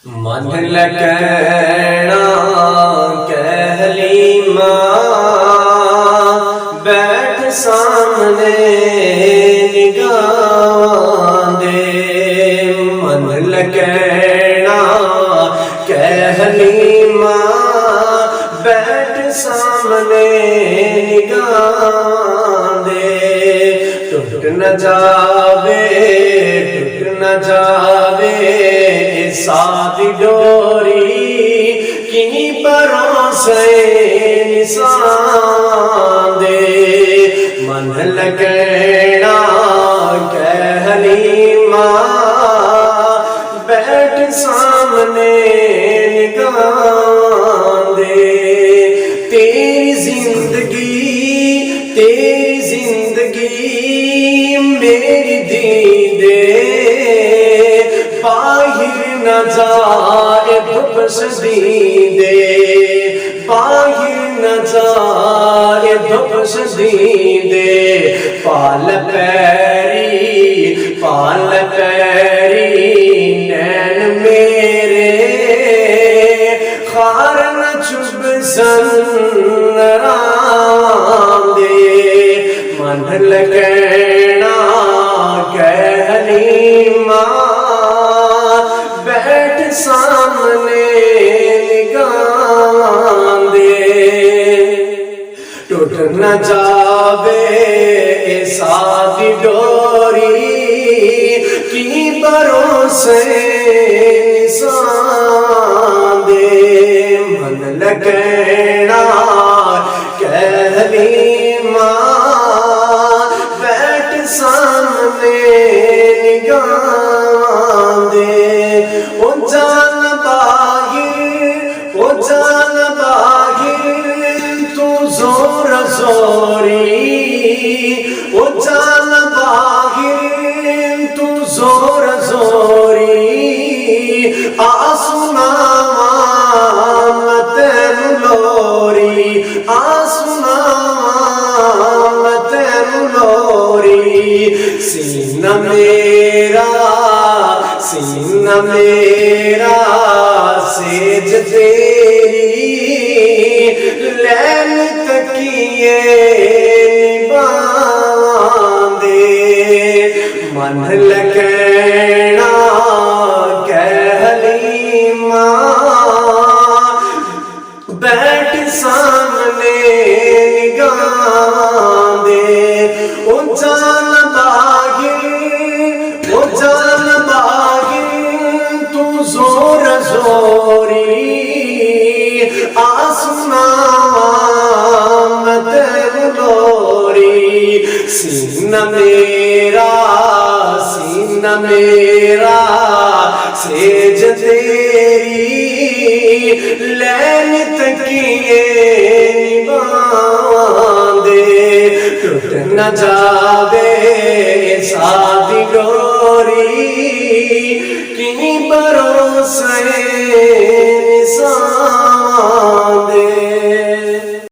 मन लगना कहलीमा बैठ सामने निगाह दे। मन लगना कहलीमा बैठ सामने निगाह दे। टूट न जावे सादी डोरी किन्हीं भरोसे निशान दे। मन लगना कहलीमा बैठ सामने निगाह दे। तेरी जिंदगी मेरी दीदे बाहिर न जाए धुपस दीदे, बाहिर न जाए धुपस दीदे। पाल पैरी नैन मेरे खार न चुभ सनराम दे। मन लगना कहलीमा बैठ सामने निगाह दे। टूट न जावे सादी डोरी की भरोसे निशान दे। मन लगना कहलीमा बैठ सामने निगाह दे। ओ जान बाहिर तू जोर जोरी, ओ जान बाहिर तू जोर जोरी। आसुनावा मैं तेनु लोरी, आसुनावा मैं तेनु लोरी। सीना मेरा सेज तेरी लैन तकिए बांधे। मन लगना कहलीमा बैठ सामने निगाह दे। ओ जान बाहिर तू जोर जोरी। आसुनावा मैं तेनु लोरी। सीना मेरा सेज तेरी लैन तकिए बांधे। टूट न जावे सादी डोरी किन्हीं भरोसे